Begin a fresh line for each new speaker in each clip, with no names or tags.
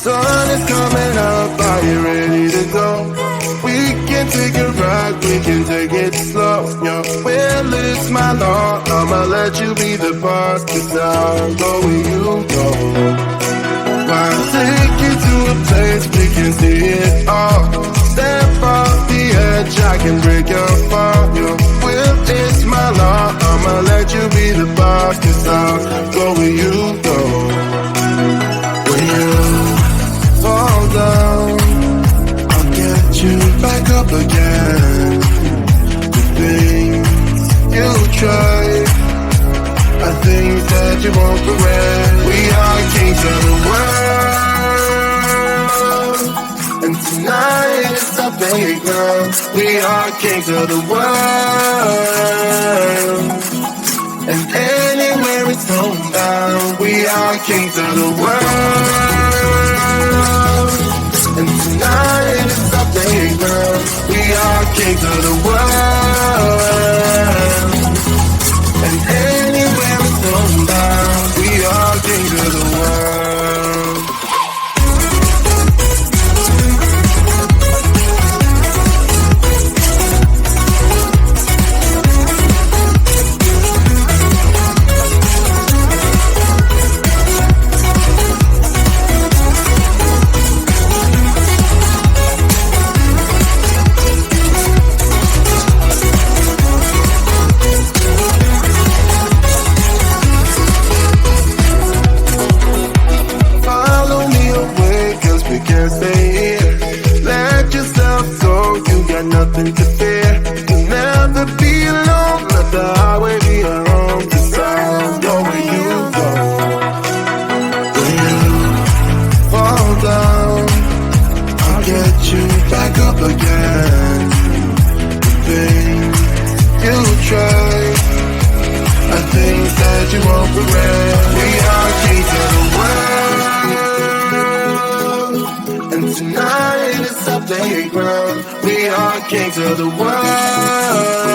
sun is coming up, are you ready to go? We can take a ride, we can take it slow. Your will is my law, I'ma let you be the boss, 'cause I'll go where you go. I'll take you to a place we can see it all. Step off the edge, I can break your fall. Your will is my law, I'ma let you be the boss, 'cause I'll go where you go. When you fall down, I'll get you back up again. The things you try, I think that you won't regret. We are kings of the world, and tonight is our playground. We are kings of the world, and anywhere it's homebound. We are kings of the world, and tonight is our playground. We are kings of the world, and anywhere it's homebound. We are kings of the world. Nothing to fear, you'll never be alone. Let the highway be your home, 'cause I'll go where you go. When you fall down, I'll get you back up again. The things you try, I think that you won't regret. We are kings of the world, and tonight is our playground. We are kings of the world,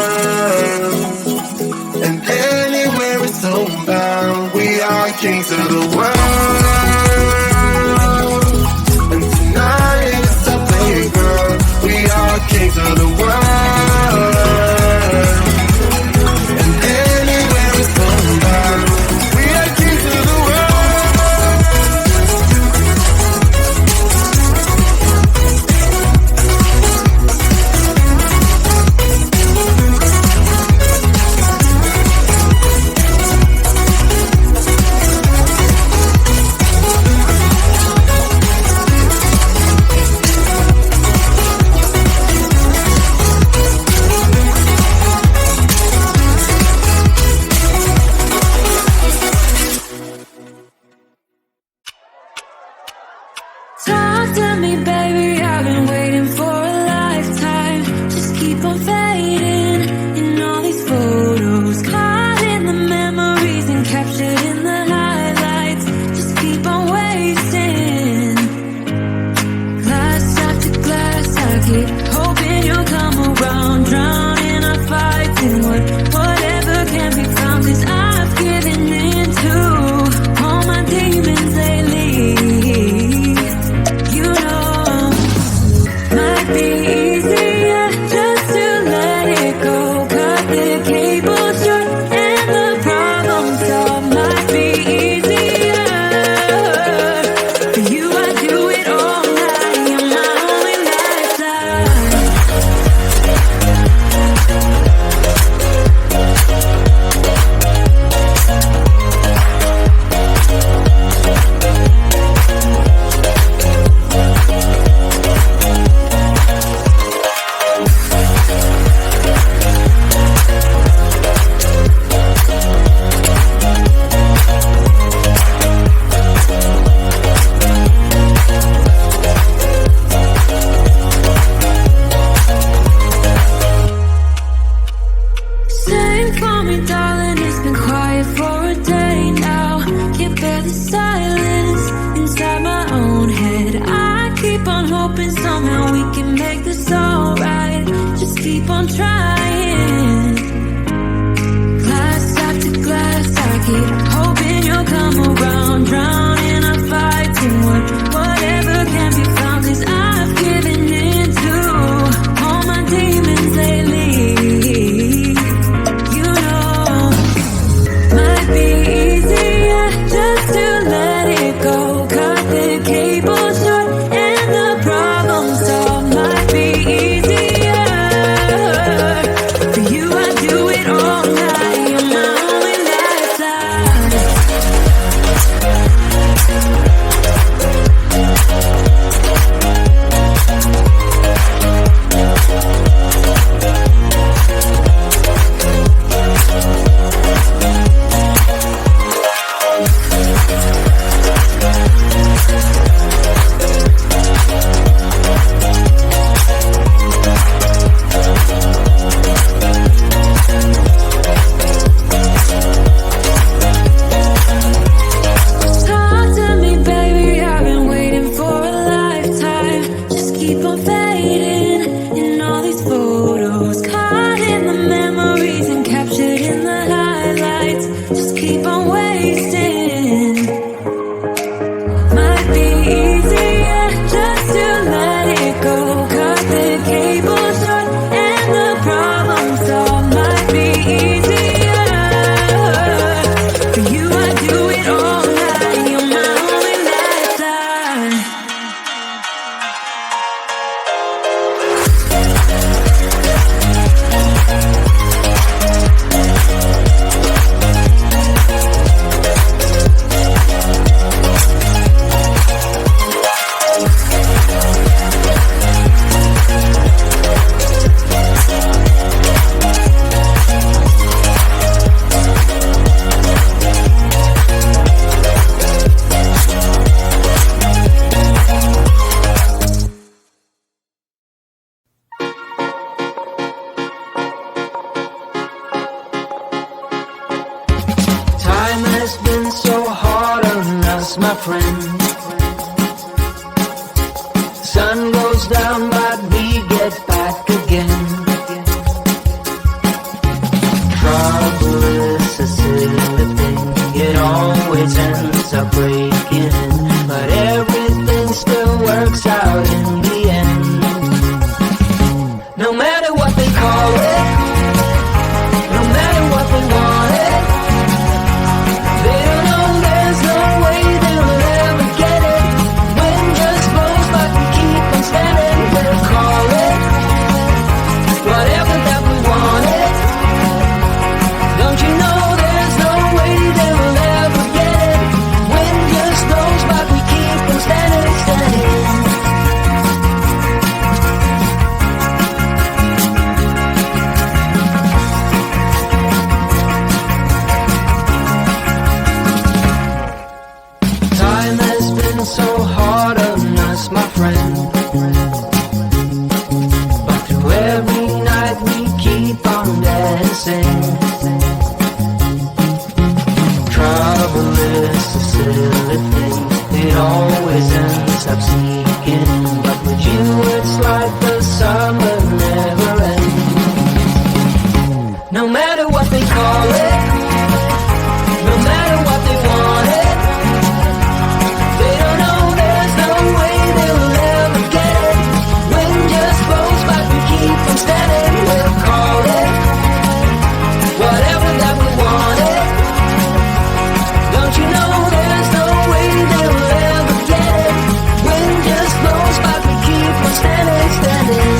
and anywhere it's homebound. We are kings of the world, and tonight is our playground. We are kings of the world, and anywhere it's homebound. We are kings of the world.
Talk to me, baby, I've been waiting for a lifetime. Just keep on fading in all these photos, caught in the memories and captured in the highlights. Just keep on wasting. Glass after glass, I keep hoping you'll come around. Drown in our fights and whatever can be found. 'Cause I've given in to all my demons lately. Might be easier just to let it go. Cut the cable short and the problem solved. Might be easier for you. I do it all night. You're my only lifeline. Sing for me, darling, it's been quiet for a day now. Can't bear the silence inside my own head. I keep on hoping somehow we can make this alright. Just keep on trying. Glass after glass, I keep hoping you'll come around. Drown in our fights and whatever
has been so hard on us, my friend. Sun goes down but we get back again. Trouble is a silly thing, it always ends up breaking. But everything still works out in the end. No matter what they call it, no matter what they want it, they don't know there's no way they'll ever get it. Wind just blows but we keep on standing. We'll call it whatever that we want it. Don't you know there's no way they'll ever get it. Wind just blows but we keep on standing, standing. Time has been so hard on us, my friend. But through every night we keep on dancing. Trouble is a silly thing, it always ends up sneaking. But with you it's like the summer never ends. No matter what they call it, no matter what they want it, they don't know there's no way they'll ever get it. Wind just blows but we keep on standing. We'll call it whatever that we want it. Don't you know there's no way they'll ever get it. Wind just blows but we keep on standing, standing.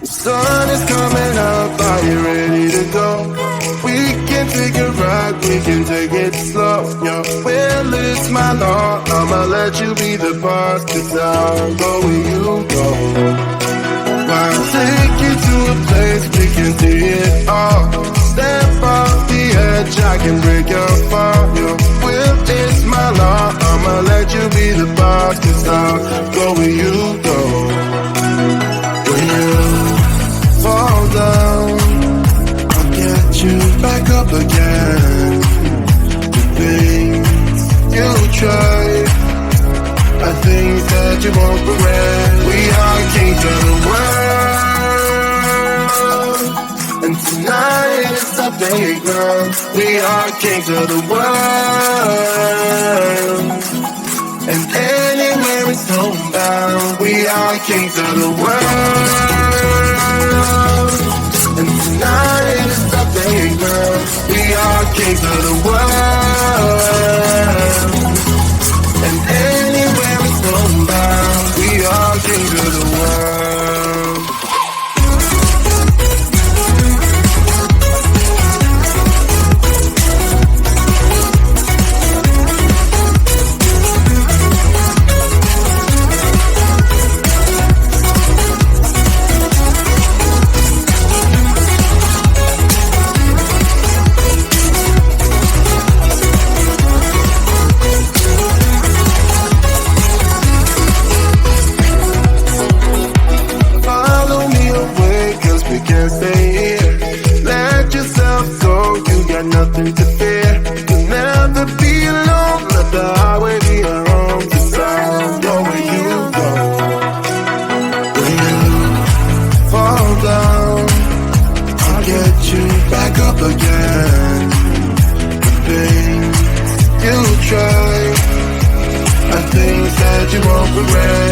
The sun is coming up, are you ready to go? We can take a ride, we can take it slow. Yo, well, it's my law, I'ma let you be the boss, 'cause I'll go where you go. I'll take you to a place we can see it all. Step off the edge, I can break your fall. Yo, well, it's my law, I'ma let you be the boss, 'cause I'll go where you go. When you fall down, I'll get you back up again. The things you tried are things that you won't regret. We are kings of the world, and tonight is the playground. We are kings of the world, and anywhere is homebound. We are kings of the world, and tonight is the playground. We are kings of the world, and anywhere is homebound. We are kings of the world. Can't stay here. Let yourself go, you got nothing to fear. You'll never be alone, let the highway be your home. 'Cause I'll go where you go. When you fall down, I'll get you back up again. The things you try are things that you won't regret.